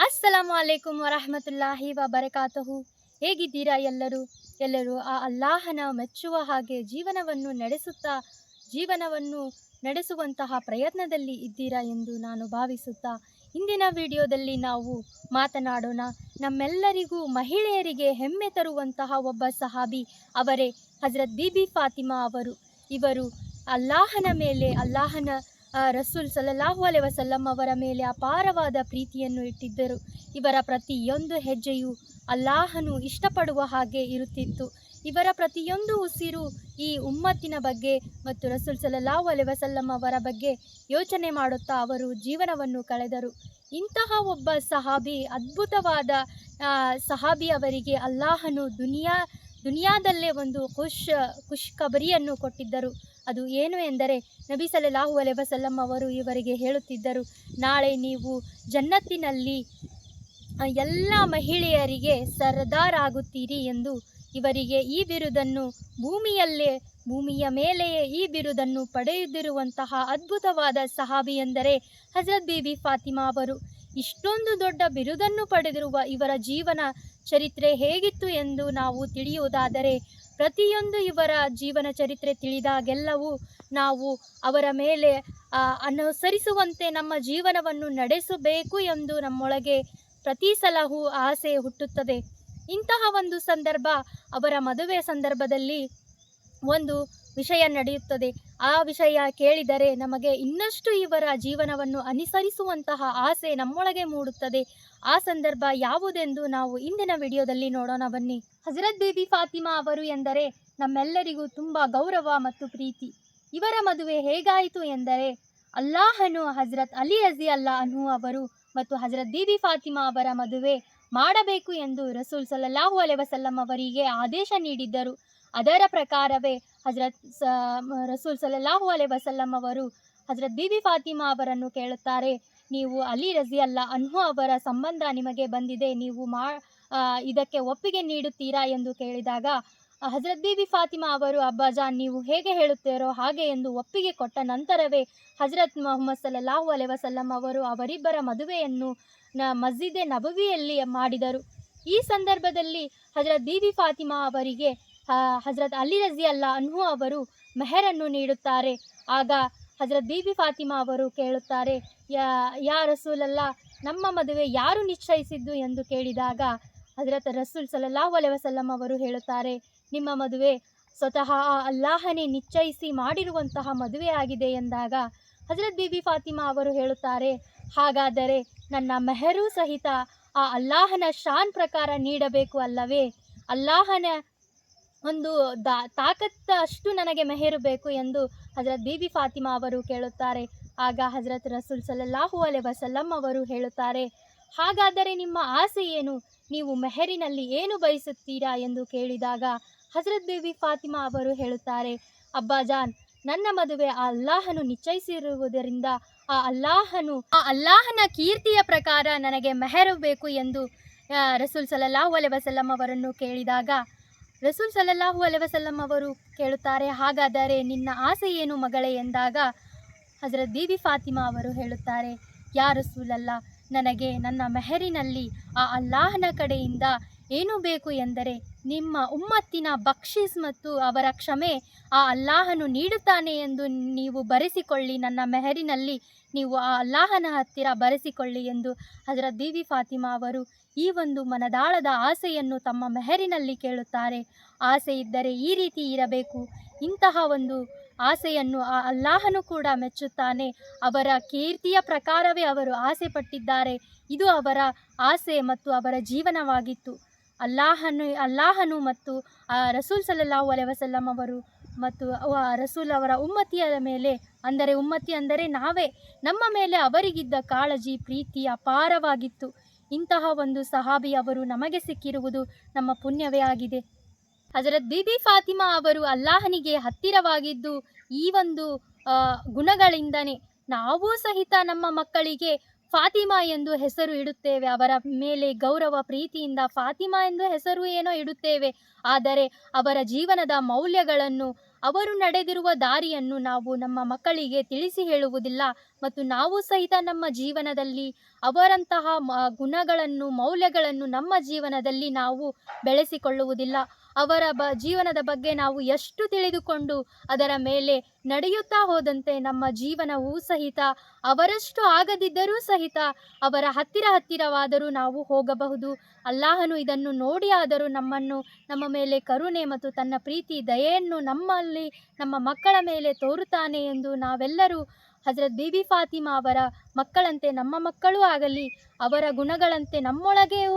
ಅಸ್ಸಲಾಮು ಅಲೈಕುಂ ವರಹಮತುಲ್ಲಾಹಿ ವಬರಕಾತಹು. ಹೇಗಿದ್ದೀರಾ ಎಲ್ಲರೂ ಆ ಅಲ್ಲಾಹನ ಮೆಚ್ಚುವ ಹಾಗೆ ಜೀವನವನ್ನು ನಡೆಸುವಂತಹ ಪ್ರಯತ್ನದಲ್ಲಿ ಇದ್ದೀರಾ ಎಂದು ನಾನು ಭಾವಿಸುತ್ತಾ ಇಂದಿನ ವಿಡಿಯೋದಲ್ಲಿ ನಾವು ಮಾತನಾಡೋಣ. ನಮ್ಮೆಲ್ಲರಿಗೂ ಮಹಿಳೆಯರಿಗೆ ಹೆಮ್ಮೆ ತರುವಂತಹ ಒಬ್ಬ ಸಹಾಬಿ ಅವರೇ ಹಜರತ್ ಬೀಬಿ ಫಾತಿಮಾ ಅವರು. ಇವರು ಅಲ್ಲಾಹನ ರಸೂಲ್ ಸಲ್ಲಲ್ಲಾಹು ಅಲೈಹಿ ವಸಲ್ಲಂ ಅವರ ಮೇಲೆ ಅಪಾರವಾದ ಪ್ರೀತಿಯನ್ನು ಇಟ್ಟಿದ್ದರು. ಇವರ ಪ್ರತಿಯೊಂದು ಹೆಜ್ಜೆಯು ಅಲ್ಲಾಹನು ಇಷ್ಟಪಡುವ ಹಾಗೆ ಇರುತ್ತಿತ್ತು. ಇವರ ಪ್ರತಿಯೊಂದು ಉಸಿರು ಈ ಉಮ್ಮತ್ತಿನ ಬಗ್ಗೆ ಮತ್ತು ರಸೂಲ್ ಸಲ್ಲಲ್ಲಾಹು ಅಲೈಹಿ ವಸಲ್ಲಂ ಅವರ ಬಗ್ಗೆ ಯೋಚನೆ ಮಾಡುತ್ತಾ ಅವರು ಜೀವನವನ್ನು ಕಳೆದರು. ಇಂತಹ ಒಬ್ಬ ಸಹಾಬಿ, ಅದ್ಭುತವಾದ ಸಹಾಬಿ ಅವರಿಗೆ ಅಲ್ಲಾಹನು ದುನಿಯಾದಲ್ಲೇ ಒಂದು ಖುಷ್ ಖಬರಿಯನ್ನು ಕೊಟ್ಟಿದ್ದರು. ಅದು ಏನು ಎಂದರೆ ನಬಿ ಸಲ್ಲಲ್ಲಾಹು ಅಲೈಹಿ ವಸಲ್ಲಂ ಅವರು ಇವರಿಗೆ ಹೇಳುತ್ತಿದ್ದರು, ನಾಳೆ ನೀವು ಜನ್ನತ್ತಿನಲ್ಲಿ ಎಲ್ಲ ಮಹಿಳೆಯರಿಗೆ ಸರ್ದಾರ್ ಆಗುತ್ತೀರಿ ಎಂದು. ಇವರಿಗೆ ಈ ಬಿರುದನ್ನು ಭೂಮಿಯ ಮೇಲೆಯೇ ಈ ಬಿರುದನ್ನು ಪಡೆಯುತ್ತಿರುವಂತಹ ಅದ್ಭುತವಾದ ಸಹಾಬಿ ಎಂದರೆ ಹಜರತ್ ಬೀಬಿ ಫಾತಿಮಾ ಅವರು. ಇಷ್ಟೊಂದು ದೊಡ್ಡ ಬಿರುದನ್ನು ಪಡೆದಿರುವ ಇವರ ಜೀವನ ಚರಿತ್ರೆ ಹೇಗಿತ್ತು ಎಂದು ನಾವು ತಿಳಿಯುವುದಾದರೆ, ಪ್ರತಿಯೊಂದು ಇವರ ಜೀವನ ಚರಿತ್ರೆ ತಿಳಿದಾಗೆಲ್ಲವೂ ನಾವು ಅವರ ಮೇಲೆ ಅನುಸರಿಸುವಂತೆ ನಮ್ಮ ಜೀವನವನ್ನು ನಡೆಸಬೇಕು ಎಂದು ನಮ್ಮೊಳಗೆ ಪ್ರತಿ ಸಲವೂ ಆಸೆ ಹುಟ್ಟುತ್ತದೆ. ಇಂತಹ ಒಂದು ಸಂದರ್ಭ, ಅವರ ಮದುವೆ ಸಂದರ್ಭದಲ್ಲಿ ಒಂದು ವಿಷಯ ನಡೆಯುತ್ತದೆ. ಆ ವಿಷಯ ಕೇಳಿದರೆ ನಮಗೆ ಇನ್ನಷ್ಟು ಇವರ ಜೀವನವನ್ನು ಅನುಸರಿಸುವಂತಹ ಆಸೆ ನಮ್ಮೊಳಗೆ ಮೂಡುತ್ತದೆ. ಆ ಸಂದರ್ಭ ಯಾವುದೆಂದು ನಾವು ಇಂದಿನ ವಿಡಿಯೋದಲ್ಲಿ ನೋಡೋಣ ಬನ್ನಿ. ಹಜರತ್ ಬೀಬಿ ಫಾತಿಮಾ ಅವರು ಎಂದರೆ ನಮ್ಮೆಲ್ಲರಿಗೂ ತುಂಬ ಗೌರವ ಮತ್ತು ಪ್ರೀತಿ. ಇವರ ಮದುವೆ ಹೇಗಾಯಿತು ಎಂದರೆ, ಅಲ್ಲಾಹನು ಹಜರತ್ ಅಲಿ ರಜಿಯಲ್ಲಾಹು ಅನ್ಹು ಅವರು ಮತ್ತು ಹಜರತ್ ಬೀಬಿ ಫಾತಿಮಾ ಅವರ ಮದುವೆ ಮಾಡಬೇಕು ಎಂದು ರಸೂಲ್ ಸಲ್ಲಲ್ಲಾಹು ಅಲೈಹಿ ವಸಲ್ಲಂ ಅವರಿಗೆ ಆದೇಶ ನೀಡಿದ್ದರು. ಅದರ ಪ್ರಕಾರವೇ ರಸೂಲ್ ಸಲ್ಲಲ್ಲಾಹು ಅಲೈಹಿ ವಸಲ್ಲಂ ಅವರು ಹಜರತ್ ಬೀಬಿ ಫಾತಿಮಾ ಅವರನ್ನು ಕೇಳುತ್ತಾರೆ, ನೀವು ಅಲಿ ರಜಿಯಲ್ಲಾಹು ಅನ್ಹು ಅವರ ಸಂಬಂಧ ನಿಮಗೆ ಬಂದಿದೆ, ನೀವು ಇದಕ್ಕೆ ಒಪ್ಪಿಗೆ ನೀಡುತ್ತೀರಾ ಎಂದು ಕೇಳಿದಾಗ ಹಜರತ್ ಬೀಬಿ ಫಾತಿಮಾ ಅವರು, ಅಬ್ಬಾಜಾನ್ ನೀವು ಹೇಗೆ ಹೇಳುತ್ತೀರೋ ಹಾಗೆ ಎಂದು ಒಪ್ಪಿಗೆ ಕೊಟ್ಟ ನಂತರವೇ ಹಜರತ್ ಮುಹಮ್ಮದ್ ಸಲ್ಲಲ್ಲಾಹು ಅಲೈಹಿ ವಸಲ್ಲಂ ಅವರು ಅವರಿಬ್ಬರ ಮದುವೆಯನ್ನು ಮಸ್ಜಿದೆ ನಬವಿಯಲ್ಲಿ ಮಾಡಿದರು. ಈ ಸಂದರ್ಭದಲ್ಲಿ ಹಜರತ್ ಬೀಬಿ ಫಾತಿಮಾ ಅವರಿಗೆ ಹಜರತ್ ಅಲಿ ರಜಿಯಲ್ಲಾಹು ಅನ್ಹು ಅವರು ಮೆಹರನ್ನು ನೀಡುತ್ತಾರೆ. ಆಗ ಹಜರತ್ ಬೀಬಿ ಫಾತಿಮಾ ಅವರು ಕೇಳುತ್ತಾರೆ, ಯಾ ರಸೂಲಲ್ಲ, ನಮ್ಮ ಮದುವೆ ಯಾರು ನಿಶ್ಚಯಿಸಿದ್ದು ಎಂದು ಕೇಳಿದಾಗ ಹಜರತ್ ರಸೂಲ್ ಸಲ್ಲಲ್ಲಾಹು ಅಲೈಹಿ ವಸಲ್ಲಂ ಅವರು ಹೇಳುತ್ತಾರೆ, ನಿಮ್ಮ ಮದುವೆ ಸ್ವತಃ ಅಲ್ಲಾಹನೇ ನಿಶ್ಚಯಿಸಿ ಮಾಡಿರುವಂತಹ ಮದುವೆ ಆಗಿದೆ ಎಂದಾಗ ಹಜರತ್ ಬೀಬಿ ಫಾತಿಮಾ ಅವರು ಹೇಳುತ್ತಾರೆ, ಹಾಗಾದರೆ ನನ್ನ ಮೆಹರು ಸಹಿತ ಆ ಅಲ್ಲಾಹನ ಶಾನ್ ಪ್ರಕಾರ ನೀಡಬೇಕು ಅಲ್ಲವೇ? ಅಲ್ಲಾಹನ ಒಂದು ತಾಕತ್ತಷ್ಟು ನನಗೆ ಮೆಹರು ಬೇಕು ಎಂದು ಹಜರತ್ ಬೀಬಿ ಫಾತಿಮಾ ಅವರು ಕೇಳುತ್ತಾರೆ. ಆಗ ಹಜರತ್ ರಸೂಲ್ ಸಲ್ಲಲ್ಲಾಹು ಅಲೈಹಿ ವಸಲ್ಲಂ ಅವರು ಹೇಳುತ್ತಾರೆ, ಹಾಗಾದರೆ ನಿಮ್ಮ ಆಸೆ ಏನು? ನೀವು ಮೆಹರಿನಲ್ಲಿ ಏನು ಬಯಸುತ್ತೀರಾ ಎಂದು ಕೇಳಿದಾಗ ಹಜರತ್ ಬೀಬಿ ಫಾತಿಮಾ ಅವರು ಹೇಳುತ್ತಾರೆ, ಅಬ್ಬಾಜಾನ್, ನನ್ನ ಮದುವೆ ಆ ಅಲ್ಲಾಹನು ನಿಶ್ಚಯಿಸಿರುವುದರಿಂದ ಆ ಅಲ್ಲಾಹನ ಕೀರ್ತಿಯ ಪ್ರಕಾರ ನನಗೆ ಮೆಹರು ಬೇಕು ಎಂದು ರಸೂಲ್ ಸಲ್ಲಲ್ಲಾಹು ಅಲೈಹಿ ವಸಲ್ಲಂ ಅವರನ್ನು ಕೇಳಿದಾಗ ರಸೂಲ್ ಸಲ್ಲಲ್ಲಾಹು ಅಲೈಹಿ ವಸಲ್ಲಂ ಅವರು ಕೇಳುತ್ತಾರೆ, ಹಾಗಾದರೆ ನಿನ್ನ ಆಸೆ ಏನು ಮಗಳೇ ಎಂದಾಗ ಹಜರತ್ ಬೀಬಿ ಫಾತಿಮಾ ಅವರು ಹೇಳುತ್ತಾರೆ, ಯಾ ರಸೂಲಲ್ಲ, ನನಗೆ ನನ್ನ ಮೆಹರಿನಲ್ಲಿ ಆ ಅಲ್ಲಾಹನ ಕಡೆಯಿಂದ ಏನು ಬೇಕು ಎಂದರೆ ನಿಮ್ಮ ಉಮ್ಮತ್ತಿನ ಬಕ್ಷೀಸ್ ಮತ್ತು ಅವರ ಕ್ಷಮೆ ಆ ಅಲ್ಲಾಹನು ನೀಡುತ್ತಾನೆ ಎಂದು ನೀವು ಬರೆಸಿಕೊಳ್ಳಿ, ನನ್ನ ಮೆಹರಿನಲ್ಲಿ ನೀವು ಆ ಅಲ್ಲಾಹನ ಹತ್ತಿರ ಬರೆಸಿಕೊಳ್ಳಿ ಎಂದು ಹಜರತ್ ಬೀಬಿ ಫಾತಿಮಾ ಅವರು ಈ ಒಂದು ಮನದಾಳದ ಆಸೆಯನ್ನು ತಮ್ಮ ಮೆಹರಿನಲ್ಲಿ ಕೇಳುತ್ತಾರೆ. ಆಸೆ ಇದ್ದರೆ ಈ ರೀತಿ ಇರಬೇಕು. ಇಂತಹ ಒಂದು ಆಸೆಯನ್ನು ಆ ಅಲ್ಲಾಹನು ಕೂಡ ಮೆಚ್ಚುತ್ತಾನೆ. ಅವರ ಕೀರ್ತಿಯ ಪ್ರಕಾರವೇ ಅವರು ಆಸೆ ಪಟ್ಟಿದ್ದಾರೆ. ಇದು ಅವರ ಆಸೆ ಮತ್ತು ಅವರ ಜೀವನವಾಗಿತ್ತು. ಅಲ್ಲಾಹನು ಮತ್ತು ರಸೂಲ್ ಸಲ್ಲಲ್ಲಾಹು ಅಲೈಹಿ ವಸಲ್ಲಂ ಅವರು ಮತ್ತು ರಸೂಲ್ ಅವರ ಉಮ್ಮತಿಯ ಮೇಲೆ, ಉಮ್ಮತಿ ಅಂದರೆ ನಾವೇ, ನಮ್ಮ ಮೇಲೆ ಅವರಿಗಿದ್ದ ಕಾಳಜಿ ಪ್ರೀತಿ ಅಪಾರವಾಗಿತ್ತು. ಇಂತಹ ಒಂದು ಸಹಾಬಿ ಅವರು ನಮಗೆ ಸಿಕ್ಕಿರುವುದು ನಮ್ಮ ಪುಣ್ಯವೇ ಆಗಿದೆ. ಹಜರತ್ ಬೀಬಿ ಫಾತಿಮಾ ಅವರು ಅಲ್ಲಾಹನಿಗೆ ಹತ್ತಿರವಾಗಿದ್ದು ಈ ಒಂದು ಗುಣಗಳಿಂದನೇ. ನಾವು ಸಹಿತ ನಮ್ಮ ಮಕ್ಕಳಿಗೆ ಫಾತಿಮಾ ಎಂದು ಹೆಸರು ಇಡುತ್ತೇವೆ. ಅವರ ಮೇಲೆ ಗೌರವ ಪ್ರೀತಿಯಿಂದ ಫಾತಿಮಾ ಎಂದು ಹೆಸರು ಏನೋ ಇಡುತ್ತೇವೆ. ಆದರೆ ಅವರ ಜೀವನದ ಮೌಲ್ಯಗಳನ್ನು, ಅವರು ನಡೆದಿರುವ ದಾರಿಯನ್ನು ನಾವು ನಮ್ಮ ಮಕ್ಕಳಿಗೆ ತಿಳಿಸಿ ಹೇಳುವುದಿಲ್ಲ ಮತ್ತು ನಾವು ಸಹಿತ ನಮ್ಮ ಜೀವನದಲ್ಲಿ ಅವರಂತಹ ಗುಣಗಳನ್ನು ಮೌಲ್ಯಗಳನ್ನು ನಮ್ಮ ಜೀವನದಲ್ಲಿ ನಾವು ಬೆಳೆಸಿಕೊಳ್ಳುವುದಿಲ್ಲ. ಅವರ ಜೀವನದ ಬಗ್ಗೆ ನಾವು ಎಷ್ಟು ತಿಳಿದುಕೊಂಡು ಅದರ ಮೇಲೆ ನಡೆಯುತ್ತಾ ಹೋದಂತೆ ನಮ್ಮ ಜೀವನವೂ ಸಹಿತ ಅವರಷ್ಟು ಆಗದಿದ್ದರೂ ಸಹಿತ ಅವರ ಹತ್ತಿರವಾದರೂ ನಾವು ಹೋಗಬಹುದು. ಅಲ್ಲಾಹನು ಇದನ್ನು ನೋಡಿ ಆದರೂ ನಮ್ಮ ಮೇಲೆ ಕರುಣೆ ಮತ್ತು ತನ್ನ ಪ್ರೀತಿ ದಯೆಯನ್ನು ನಮ್ಮಲ್ಲಿ ನಮ್ಮ ಮಕ್ಕಳ ಮೇಲೆ ತೋರುತ್ತಾನೆ ಎಂದು ನಾವೆಲ್ಲರೂ ಹಜರತ್ ಬೀಬಿ ಫಾತಿಮಾ ಅವರ ಮಕ್ಕಳಂತೆ ನಮ್ಮ ಮಕ್ಕಳೂ ಆಗಲಿ, ಅವರ ಗುಣಗಳಂತೆ ನಮ್ಮೊಳಗೆಯೂ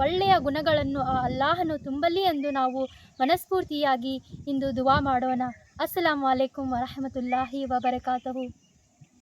ಒಳ್ಳೆಯ ಗುಣಗಳನ್ನು ಅಲ್ಲಾಹನು ತುಂಬಲಿ ಎಂದು ನಾವು ಮನಸ್ಫೂರ್ತಿಯಾಗಿ ಇಂದು ದುವಾ ಮಾಡೋಣ. ಅಸ್ಸಲಾಮು ಅಲೈಕುಂ ವರಹಮತುಲ್ಲಾಹಿ ವಬರಕಾತಹು.